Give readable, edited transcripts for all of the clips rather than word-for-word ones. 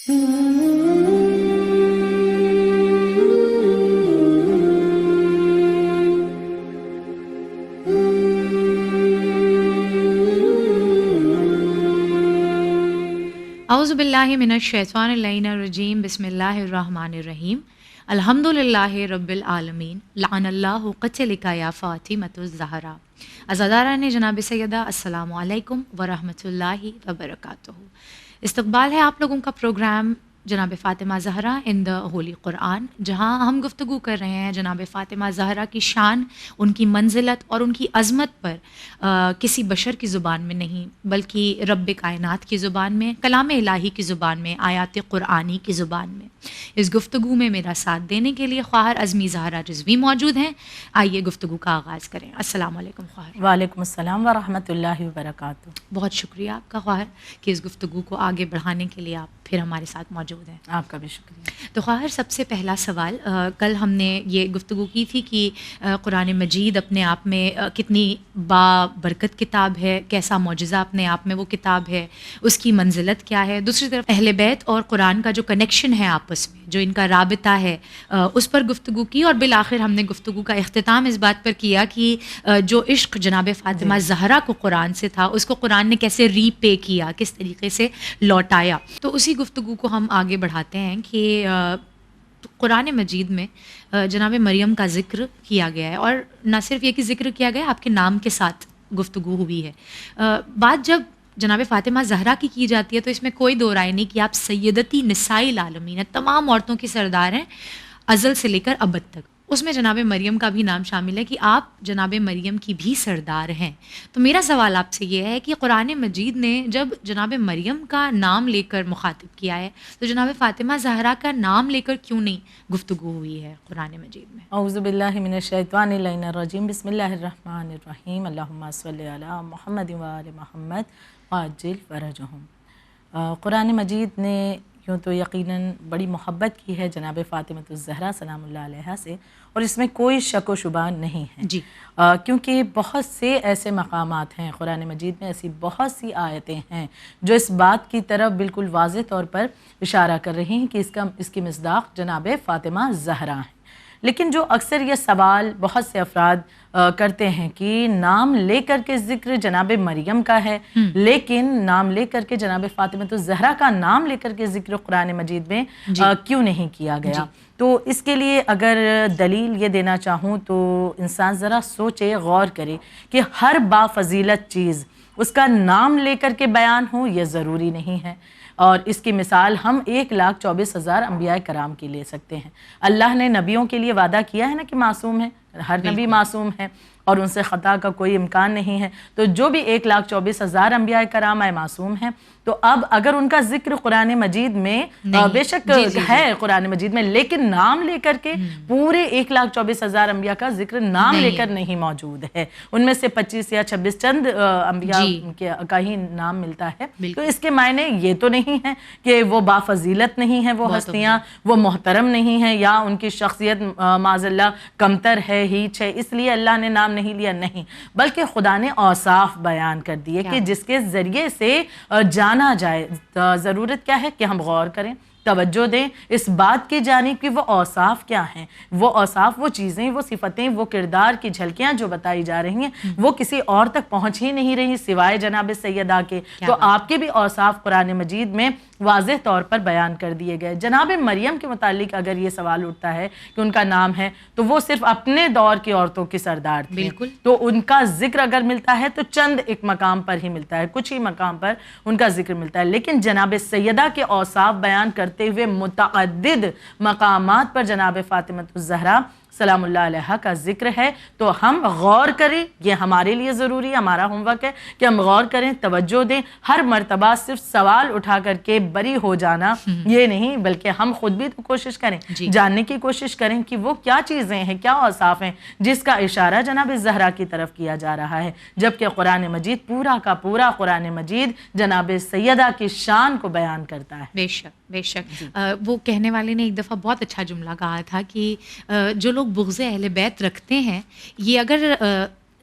اعوذ باللہ من الشیطان اللعین الرجیم، بسم اللہ الرحمن الرحیم، الحمد للہ رب العالمین، لعن اللہ قتلک یا فاطمۃ الزہرا۔ عزاداران جناب سیدہ، السلام علیکم ورحمۃ اللہ وبرکاتہ۔ استقبال ہے آپ لوگوں کا پروگرام جناب فاطمہ زہرا ان دا ہولی قرآن، جہاں ہم گفتگو کر رہے ہیں جناب فاطمہ زہرا کی شان، ان کی منزلت اور ان کی عظمت پر کسی بشر کی زبان میں نہیں بلکہ رب کائنات کی زبان میں، کلام الہی کی زبان میں، آیات قرآنی کی زبان میں۔ اس گفتگو میں میرا ساتھ دینے کے لیے خواہر عظمی زہرا رضوی موجود ہیں۔ آئیے گفتگو کا آغاز کریں۔ السلام علیکم خواہر۔ وعلیکم السلام ورحمۃ اللہ وبرکاتہ۔ بہت شکریہ آپ کا خواہر کہ اس گفتگو کو آگے بڑھانے کے لیے آپ پھر ہمارے ساتھ موجود ہیں۔ آپ کا بھی شکریہ۔ تو خواہر، سب سے پہلا سوال، کل ہم نے یہ گفتگو کی تھی کہ قرآن مجید اپنے آپ میں کتنی بابرکت کتاب ہے، کیسا معجزہ اپنے آپ میں وہ کتاب ہے، اس کی منزلت کیا ہے۔ دوسری طرف اہل بیت اور قرآن کا جو کنیکشن ہے آپس میں، جو ان کا رابطہ ہے، اس پر گفتگو کی، اور بالآخر ہم نے گفتگو کا اختتام اس بات پر کیا کہ جو عشق جناب فاطمہ زہرا کو قرآن سے تھا، اس کو قرآن نے کیسے ری پے کیا، کس طریقے سے لوٹایا۔ تو اسی گفتگو کو ہم آگے بڑھاتے ہیں کہ قرآن مجید میں جناب مریم کا ذکر کیا گیا ہے، اور نہ صرف یہ کہ ذکر کیا گیا، آپ کے نام کے ساتھ گفتگو ہوئی ہے۔ بات جب جناب فاطمہ زہرا کی جاتی ہے تو اس میں کوئی دو رائے نہیں کہ آپ سیدتی نساء العالمین ہیں، تمام عورتوں کی سردار ہیں، ازل سے لے کر ابد تک۔ اس میں جناب مریم کا بھی نام شامل ہے کہ آپ جناب مریم کی بھی سردار ہیں۔ تو میرا سوال آپ سے یہ ہے کہ قرآن مجید نے جب جناب مریم کا نام لے کر مخاطب کیا ہے تو جناب فاطمہ زہرا کا نام لے کر کیوں نہیں گفتگو ہوئی ہے قرآن مجید میں؟ اعوذ باللہ من الشیطان اللعین الرجیم، بسم اللہ الرحمن الرحیم، اللہم صلی علی محمد وآل محمد وعجل فرجہم۔ قرآن مجید نے یوں تو یقیناً بڑی محبت کی ہے جناب فاطمہ الزہرا سلام اللہ علیہا سے، اور اس میں کوئی شک و شبہ نہیں ہے جی، کیونکہ بہت سے ایسے مقامات ہیں قرآن مجید میں، ایسی بہت سی آیتیں ہیں جو اس بات کی طرف بالکل واضح طور پر اشارہ کر رہی ہیں کہ اس کی مصداق جناب فاطمہ زہرا ہیں۔ لیکن جو اکثر یہ سوال بہت سے افراد کرتے ہیں کہ نام لے کر کے ذکر جناب مریم کا ہے، لیکن نام لے کر کے جناب فاطمہ الزہرا کا نام لے کر کے ذکر قرآن مجید میں کیوں نہیں کیا گیا؟ تو اس کے لیے اگر دلیل یہ دینا چاہوں تو انسان ذرا سوچے، غور کرے کہ ہر بافضیلت چیز اس کا نام لے کر کے بیان ہو یہ ضروری نہیں ہے، اور اس کی مثال ہم 1,24,000 انبیاء کرام کی لے سکتے ہیں۔ اللہ نے نبیوں کے لیے وعدہ کیا ہے نا کہ معصوم ہیں، ہر نبی معصوم ہے اور ان سے خطا کا کوئی امکان نہیں ہے، تو جو بھی 1,24,000 انبیاء کرام آئے معصوم ہیں۔ تو اب اگر ان کا ذکر قرآن مجید میں بے شک ہے قرآن مجید میں، لیکن نام لے کر کے پورے 1,24,000 انبیاء کا ذکر نام لے کر نہیں موجود ہے، ان میں سے 25 یا 26 چند انبیاء کا ہی نام ملتا ہے، تو اس کے معنی یہ تو نہیں ہے کہ وہ بافضیلت نہیں ہے، وہ ہستیاں وہ محترم نہیں ہیں، یا ان کی شخصیت معاذ اللہ کمتر ہے، ہیچ ہے، اس لیے اللہ نے نام نہیں لیا، نہیں، بلکہ خدا نے اوصاف بیان کر دیے کہ جس کے ذریعے سے جانا جائے۔ ضرورت کیا ہے کہ ہم غور کریں، توجہ دیں اس بات کی جانب کہ وہ اوصاف کیا ہیں، وہ اوصاف، وہ چیزیں، وہ صفتیں، وہ کردار کی جھلکیاں جو بتائی جا رہی ہیں وہ کسی اور تک پہنچ ہی نہیں رہی سوائے جناب سیدہ کے۔ تو آپ کے بھی اوصاف قرآن مجید میں واضح طور پر بیان کر دیے گئے۔ جناب مریم کے متعلق اگر یہ سوال اٹھتا ہے کہ ان کا نام ہے، تو وہ صرف اپنے دور کی عورتوں کی سردار تھی، تو ان کا ذکر اگر ملتا ہے تو چند ایک مقام پر ہی ملتا ہے، کچھ ہی مقام پر ان کا ذکر ملتا ہے، لیکن جناب سیدہ کے اوصاف بیان کرتے ہوئے متعدد مقامات پر جناب فاطمہ الزہرا سلام اللہ علیہ کا ذکر ہے۔ تو ہم غور کریں، یہ ہمارے لیے ضروری ہے، ہمارا ہوم ورک ہے کہ ہم غور کریں، توجہ دیں، ہر مرتبہ صرف سوال اٹھا کر کے بری ہو جانا یہ نہیں، بلکہ ہم خود بھی تو کوشش کریں، جاننے کی کوشش کریں کہ وہ کیا چیزیں ہیں، کیا اوصاف ہیں جس کا اشارہ جناب زہرا کی طرف کیا جا رہا ہے، جبکہ قرآن مجید پورا کا پورا قرآن مجید جناب سیدہ کی شان کو بیان کرتا ہے۔ بے شک بے شک۔ وہ کہنے والے نے ایک دفعہ بہت اچھا جملہ کہا تھا کہ جو لوگ بغض اہل بیت رکھتے ہیں، یہ اگر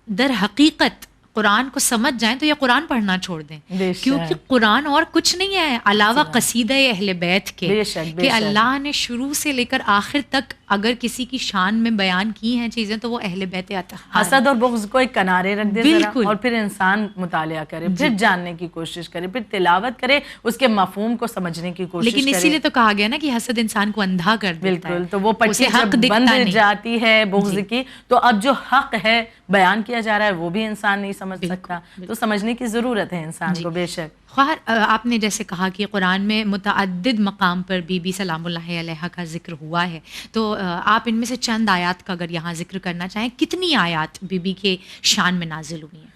در حقیقت قرآن کو سمجھ جائیں تو یہ قرآن پڑھنا چھوڑ دیں، بے شک، کیونکہ قرآن اور کچھ نہیں ہے علاوہ قصیدہ اہل بیت کے، بے شک، بے کہ شک۔ اللہ نے شروع سے لے کر آخر تک اگر کسی کی شان میں بیان کی ہیں چیزیں تو وہ اہل بیت اطہار۔ حسد اور بغض کو ایک کنارے رکھ دے ذرا، بالکل۔ اور پھر انسان مطالعہ کرے، پھر جاننے کی کوشش کرے، پھر تلاوت کرے، اس کے مفہوم کو سمجھنے کی کوشش کرے۔ لیکن اسی لیے تو کہا گیا نا کہ حسد انسان کو اندھا کر دیتا ہے، بالکل، تو وہ پٹی اسے حق جب دکھتا بند نہیں۔ جاتی ہے بغض کی، تو اب جو حق ہے بیان کیا جا رہا ہے وہ بھی انسان نہیں سمجھ سکتا، تو سمجھنے کی ضرورت ہے انسان کو، بے شک۔ خواہ آپ نے جیسے کہا کہ قرآن میں متعدد مقام پر بی بی سلام اللہ علیہا کا ذکر ہوا ہے، تو آپ ان میں سے چند آیات کا اگر یہاں ذکر کرنا چاہیں، کتنی آیات بی بی کے شان میں نازل ہوئی ہیں؟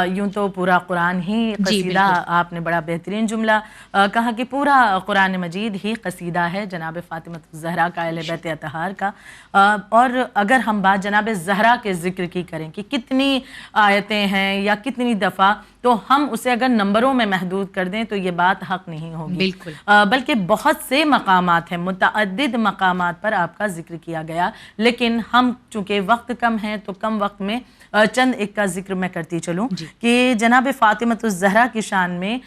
یوں تو پورا قرآن ہی قصیدہ، آپ نے بڑا بہترین جملہ کہا کہ پورا قرآن مجید ہی قصیدہ ہے جناب فاطمہ الزہرا کا، اہل بیت اطہار کا۔ اور اگر ہم بات جناب زہرا کے ذکر کی کریں کہ کتنی آیتیں ہیں یا کتنی دفعہ، تو ہم اسے اگر نمبروں میں محدود کر دیں تو یہ بات حق نہیں ہوگی، بالکل، بلکہ بہت سے مقامات ہیں، متعدد مقامات پر آپ کا ذکر کیا گیا، لیکن ہم چونکہ وقت کم ہے تو کم وقت میں چند ایک کا ذکر میں کرتی چلوں کہ جناب فاطمہ الزہرا کی شان میں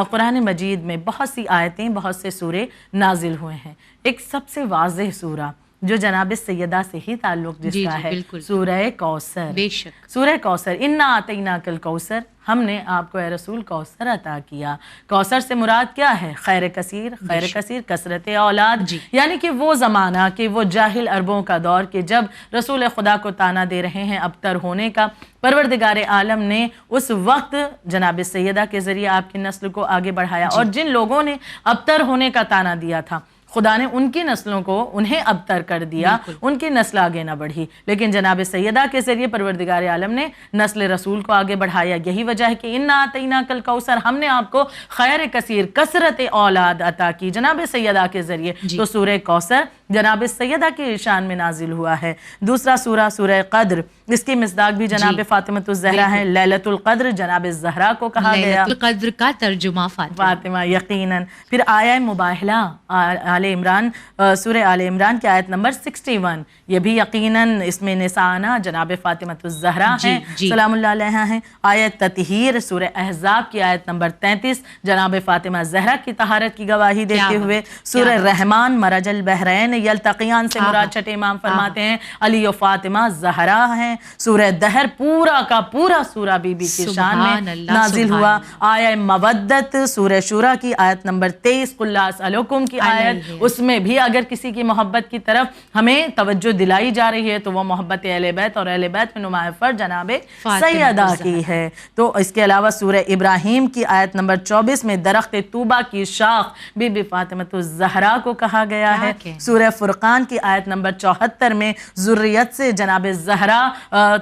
قرآن مجید میں بہت سی آیتیں، بہت سے سورے نازل ہوئے ہیں۔ ایک سب سے واضح سورہ جو جناب سیدہ سے ہی تعلق جس کا ہے، سورہ کوثر، بے شک، سورہ کوثر، انا اعطیناک الکوثر، ہم نے آپ کو اے رسول کوثر عطا کیا۔ کوثر سے مراد کیا ہے؟ خیر کثیر، خیر کثیر، کثرت اولاد، یعنی کہ وہ زمانہ کہ وہ جاہل عربوں کا دور کہ جب رسول خدا کو تانا دے رہے ہیں ابتر ہونے کا، پروردگار عالم نے اس وقت جناب سیدہ کے ذریعے آپ کی نسل کو آگے بڑھایا، اور جن لوگوں نے ابتر ہونے کا تانا دیا تھا خدا نے ان کی نسلوں کو انہیں ابتر کر دیا، ان کی نسل آگے نہ بڑھی، لیکن جناب سیدہ کے ذریعے پروردگار عالم نے نسل رسول کو آگے بڑھایا۔ یہی وجہ ہے کہ انا اعطیناک الکوثر، ہم نے آپ کو خیر کثیر، کثرت اولاد عطا کی جناب سیدہ کے ذریعے۔ تو سورہ کوثر جناب سیدہ کی شان میں نازل ہوا ہے۔ دوسرا سورہ، سورہ قدر، اس کی مصداق بھی جناب فاطمہ الزہرا ہے۔ لیلۃ القدر جناب زہرا کو کہا گیا، لیلۃ القدر کا ترجمہ فاطمہ، یقیناً۔ پھر آیہ مباہلہ، آل عمران، سورہ آل عمران کی آیت نمبر 61، یہ بھی یقیناً اس میں نساءنا جناب فاطمہ الزہرا ہیں، سلام اللہ علیہا ہیں۔ آیت تطہیر، سورہ احزاب کی آیت نمبر 33، جناب فاطمہ زہرا کی طہارت کی گواہی دیتے ہوئے۔ سورہ رحمان، مرج البحرین یلتقیان سے مراد چھٹے امام فرماتے ہیں علی و فاطمہ زہرا ہیں۔ سورہ دہر، پورا کا پورا سورہ بی بی کی شان میں نازل ہوا۔ آیہ مودت، سورہ شورا کی آیت نمبر 23، قل لا اسألکم کی آیت، اس میں بھی اگر کسی کی محبت کی طرف ہمیں توجہ دلائی جا رہی ہے تو وہ محبت اہل بیت، اور اہل بیت میں نمایاں فرد جناب سیدہ کی ہے۔ تو اس کے علاوہ سورہ ابراہیم کی آیت نمبر 24 میں درخت طوبہ کی شاخ بی بی فاطمہ الزہرا کو کہا گیا ہے۔ سورہ فرقان کی آیت نمبر 74 میں ذریت سے جناب زہرا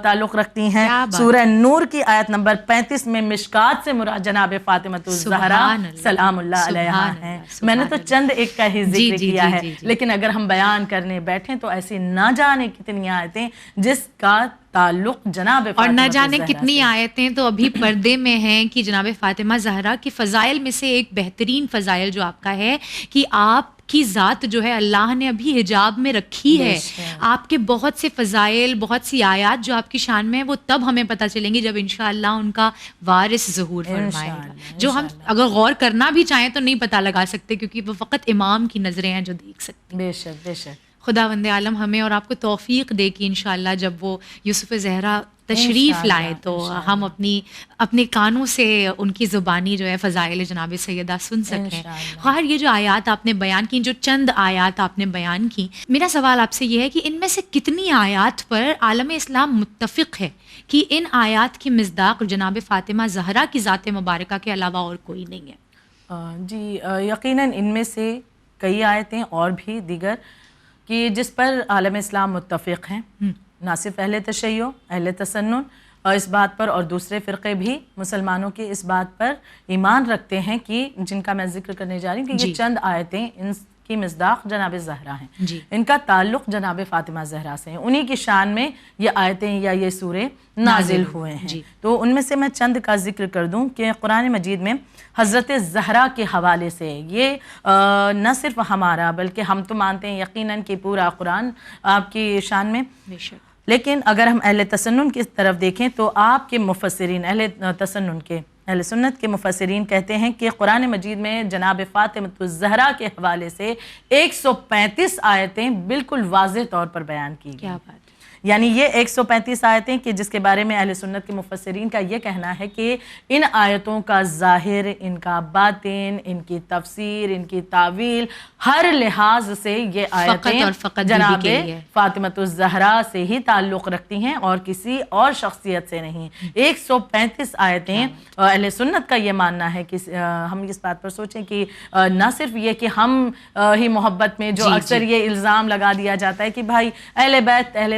تعلق رکھتی ہیں۔ سورہ نور کی آیت نمبر 35 میں مشکات سے مراد جناب فاطمہ الزہرا سلام اللہ علیہا ہیں۔ میں نے تو چند ایک کا ہی ذکر کیا ہے، لیکن اگر ہم بیان کرنے بیٹھیں تو ایسی نہ جانے کتنی آیتیں جس کا تعلق جناب فاطمہ، اور نہ جانے کتنی آیتیں تو ابھی پردے میں ہیں کہ جناب فاطمہ زہرا کی فضائل میں سے ایک بہترین فضائل جو آپ کا ہے کہ آپ کی ذات جو ہے اللہ نے ابھی حجاب میں رکھی ہے۔ آپ کے بہت سے فضائل، بہت سی آیات جو آپ کی شان میں ہیں وہ تب ہمیں پتہ چلیں گی جب انشاءاللہ ان کا وارث ظہور فرمائے گا، جو ہم اگر غور کرنا بھی چاہیں تو نہیں پتہ لگا سکتے، کیونکہ وہ فقط امام کی نظریں ہیں جو دیکھ سکتے ہیں۔ بے شک، بے شک۔ خداوند عالم ہمیں اور آپ کو توفیق دے کہ انشاءاللہ جب وہ یوسف زہرا تشریف لائے تو ہم اپنے کانوں سے ان کی زبانی جو ہے فضائل جناب سیدہ سن سکیں۔ خیر، یہ جو آیات آپ نے بیان کی، جو چند آیات آپ نے بیان کی، میرا سوال آپ سے یہ ہے کہ ان میں سے کتنی آیات پر عالم اسلام متفق ہے کہ ان آیات کی مصداق جناب فاطمہ زہرا کی ذات مبارکہ کے علاوہ اور کوئی نہیں ہے؟ جی یقیناً ان میں سے کئی آیتیں اور بھی دیگر کہ جس پر عالم اسلام متفق ہیں، نہ صرف اہل تشیع، اہل تسنن اس بات پر، اور دوسرے فرقے بھی مسلمانوں کے اس بات پر ایمان رکھتے ہیں کہ جن کا میں ذکر کرنے جا رہی ہوں کہ یہ چند آیتیں ان کی مصداق جناب زہرا ہیں، ان کا تعلق جناب فاطمہ زہرا سے ہیں، انہی کی شان میں یہ آیتیں یا یہ سورے نازل ہوئے ہیں۔ تو ان میں سے میں چند کا ذکر کر دوں کہ قرآن مجید میں حضرت زہرا کے حوالے سے یہ نہ صرف ہمارا بلکہ ہم تو مانتے ہیں یقیناً کہ پورا قرآن آپ کی شان میں لیکن اگر ہم اہل تسنن کی طرف دیکھیں تو آپ کے مفسرین اہل سنت کے مفسرین کہتے ہیں کہ قرآن مجید میں جناب فاطمۃ الزہرا کے حوالے سے 135 آیتیں بالکل واضح طور پر بیان کی گئی. کیا بات. یعنی یہ 135 آیتیں کہ جس کے بارے میں اہل سنت کے مفسرین کا یہ کہنا ہے کہ ان آیتوں کا ظاہر، ان کا باطن، ان کی تفسیر، ان کی تعویل، ہر لحاظ سے یہ آیتیں جناب فاطمۃ الزہرا سے ہی تعلق رکھتی ہیں اور کسی اور شخصیت سے نہیں. 135 آیتیں. اہل سنت کا یہ ماننا ہے کہ ہم اس بات پر سوچیں کہ نہ صرف یہ کہ ہم ہی محبت میں جو اکثر یہ الزام لگا دیا جاتا ہے کہ بھائی اہل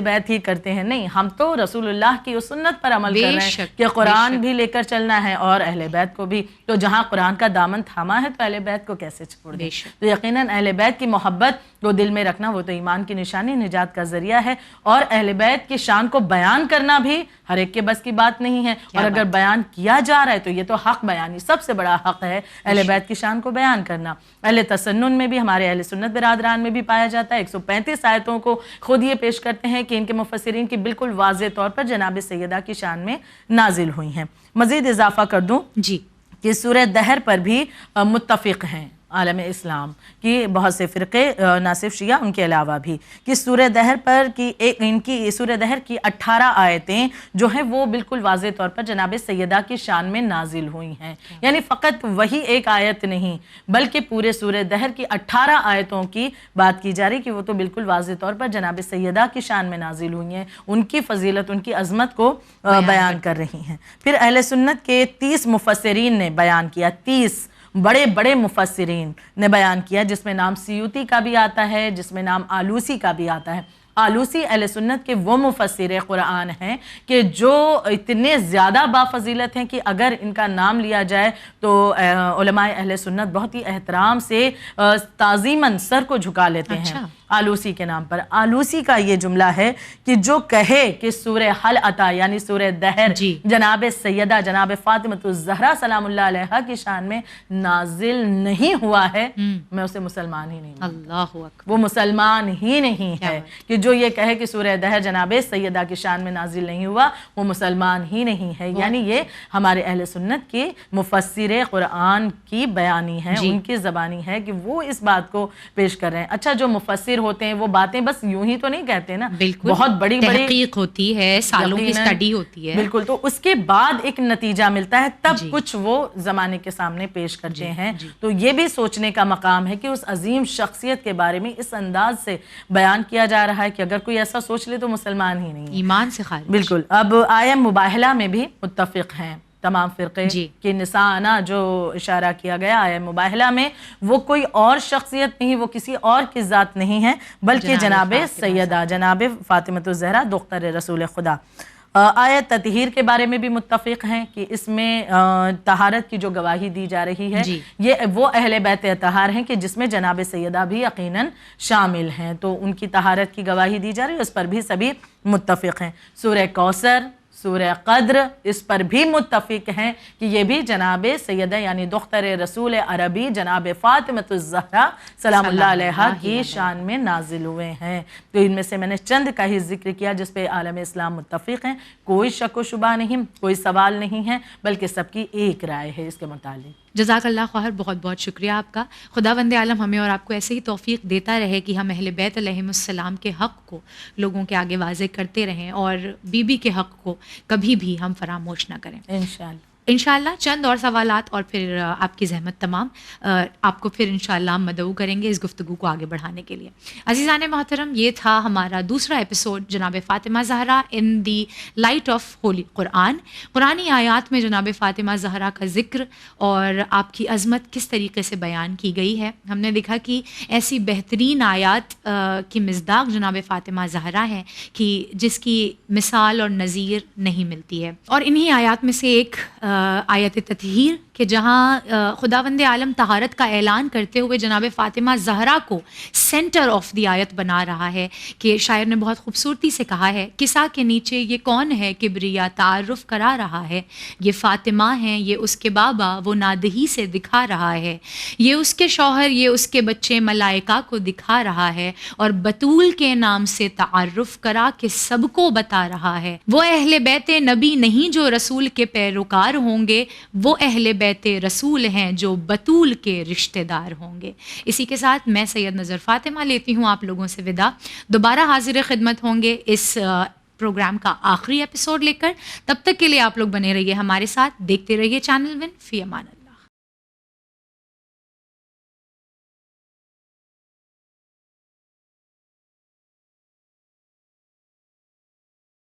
بیت ہی کرتے ہیں، نہیں، ہم تو رسول اللہ کی اس سنت پر عمل کر رہے ہیں کہ قرآن بھی لے کر چلنا ہے اور اہل بیت کو بھی. تو جہاں قرآن کا دامن تھاما ہے تو اہل بیت کو کیسے چھوڑ دیں. تو یقیناً اہل بیت کی محبت کو دل میں رکھنا وہ تو ایمان کی نشانی، نجات کا ذریعہ ہے. اور اہل بیت کی شان کو بیان کرنا بھی ہر ایک کے بس کی بات نہیں ہے. اور اگر بیان کیا جا رہا ہے تو یہ تو حق بیانی، سب سے بڑا حق ہے اہل بیت کی شان کو بیان کرنا. اہل تسنن میں بھی، ہمارے اہل سنت برادران میں بھی پایا جاتا ہے. 135 آیتوں کو خود یہ پیش کرتے ہیں کہ ان کے مفسرین کی بالکل واضح طور پر جناب سیدہ کی شان میں نازل ہوئی ہیں. مزید اضافہ کر دوں جی کہ سورہ دہر پر بھی متفق ہیں عالم اسلام کی بہت سے فرقے، نہ صرف شیعہ، ان کے علاوہ بھی، کہ سورہ دہر پر کی سورہ دہر کی 18 آیتیں جو ہیں وہ بالکل واضح طور پر جناب سیدہ کی شان میں نازل ہوئی ہیں. یعنی فقط وہی ایک آیت نہیں بلکہ پورے سورہ دہر کی 18 آیتوں کی بات کی جا رہی کہ وہ تو بالکل واضح طور پر جناب سیدہ کی شان میں نازل ہوئی ہیں، ان کی فضیلت، ان کی عظمت کو بیان کر رہی ہیں. پھر اہل سنت کے 30 مفسرین نے بیان کیا، 30 بڑے بڑے مفسرین نے بیان کیا، جس میں نام سیوطی کا بھی آتا ہے، جس میں نام آلوسی کا بھی آتا ہے. آلوسی اہل سنت کے وہ مفسر قرآن ہیں کہ جو اتنے زیادہ بافضیلت ہیں کہ اگر ان کا نام لیا جائے تو علماء اہل سنت بہت ہی احترام سے تعظیماً سر کو جھکا لیتے ہیں آلوسی کے نام پر. آلوسی کا یہ جملہ ہے کہ جو کہے کہ سورہ حل عطا یعنی سورہ دہر جناب سیدہ جناب فاطمۃ الزہرا سلام اللہ علیہا کی شان میں نازل نہیں ہوا ہے، میں اسے مسلمان ہی نہیں ہوں. اللہ اکبر. وہ مسلمان ہی نہیں ہے کہ جو یہ کہے کہ سورہ دہر جناب سیدہ کی شان میں نازل نہیں ہوا، وہ مسلمان ہی نہیں ہے. یعنی یہ ہمارے اہل سنت کے مفسر قرآن کی بیانی ہے، ان کی زبانی ہے کہ وہ اس بات کو پیش کر رہے ہیں. اچھا، جو مفسر ہوتے ہیں وہ باتیں بس یوں ہی تو نہیں کہتے نا، بہت بڑی بڑی تحقیق ہوتی ہے، سالوں کی اسٹڈی ہوتی ہے. بالکل. تو اس کے بعد ایک نتیجہ ملتا ہے، تب کچھ وہ زمانے کے سامنے پیش کرتے ہیں. تو یہ بھی سوچنے کا مقام ہے کہ اس عظیم شخصیت کے بارے میں اس انداز سے بیان کیا جا رہا ہے کہ اگر کوئی ایسا سوچ لے تو مسلمان ہی نہیں ہے، ایمان سے خارج. بالکل. اب آیہ مباہلہ میں بھی متفق ہیں تمام فرقے کہ نساءنا جو اشارہ کیا گیا آیہ مباہلہ میں، وہ کوئی اور شخصیت نہیں، وہ کسی اور کی ذات نہیں ہے بلکہ جناب سیدہ جناب فاطمۃ الزہرا دختر رسول خدا. آیت تطہیر کے بارے میں بھی متفق ہیں کہ اس میں طہارت کی جو گواہی دی جا رہی ہے یہ وہ اہل بیت اطہار ہیں کہ جس میں جناب سیدہ بھی یقیناً شامل ہیں، تو ان کی طہارت کی گواہی دی جا رہی ہے، اس پر بھی سبھی متفق ہیں. سورہ کوثر، سورہ قدر، اس پر بھی متفق ہیں کہ یہ بھی جناب سیدہ یعنی دختر رسول عربی جناب فاطمۃ الزہرا سلام اللہ علیہا کی شان میں نازل ہوئے ہیں. تو ان میں سے میں نے چند کا ہی ذکر کیا جس پہ عالم اسلام متفق ہیں، کوئی شک و شبہ نہیں، کوئی سوال نہیں ہے، بلکہ سب کی ایک رائے ہے اس کے متعلق. جزاک اللہ خیر، بہت بہت شکریہ آپ کا. خداوند عالم ہمیں اور آپ کو ایسے ہی توفیق دیتا رہے کہ ہم اہل بیت علیہم السلام کے حق کو لوگوں کے آگے واضح کرتے رہیں اور بی بی کے حق کو کبھی بھی ہم فراموش نہ کریں انشاءاللہ. چند اور سوالات اور پھر آپ کی زحمت تمام، آپ کو پھر انشاءاللہ مدعو کریں گے اس گفتگو کو آگے بڑھانے کے لیے. عزیزان محترم، یہ تھا ہمارا دوسرا ایپیسوڈ جناب فاطمہ زہرا ان دی لائٹ آف ہولی قرآن. قرآنی آیات میں جناب فاطمہ زہرا کا ذکر اور آپ کی عظمت کس طریقے سے بیان کی گئی ہے. ہم نے دیکھا کہ ایسی بہترین آیات کی مصداق جناب فاطمہ زہرا ہے کہ جس کی مثال اور نظیر نہیں ملتی ہے. اور انہی آیات میں سے ایک آیت تطہیر کہ جہاں خداوند عالم طہارت کا اعلان کرتے ہوئے جناب فاطمہ زہرا کو سینٹر آف دی آیت بنا رہا ہے، کہ شاعر نے بہت خوبصورتی سے کہا ہے کسا کے نیچے یہ کون ہے کبریا تعارف کرا رہا ہے، یہ فاطمہ ہیں یہ اس کے بابا وہ نادہی سے دکھا رہا ہے، یہ اس کے شوہر یہ اس کے بچے ملائکہ کو دکھا رہا ہے، اور بطول کے نام سے تعارف کرا کہ سب کو بتا رہا ہے، وہ اہل بیت نبی نہیں جو رسول کے پیروکار ہوں گے، وہ اہل بیت رسول ہیں جو بطول کے رشتہ دار ہوں گے۔ اسی کے ساتھ میں سید نظر فاطمہ لیتی ہوں آپ لوگوں سے وداع، دوبارہ حاضر خدمت ہوں گے اس پروگرام کا آخری ایپیسوڈ لے کر، تب تک کے لیے آپ لوگ بنے رہیے ہمارے ساتھ، دیکھتے رہیے چینل ون، فی امان اللہ۔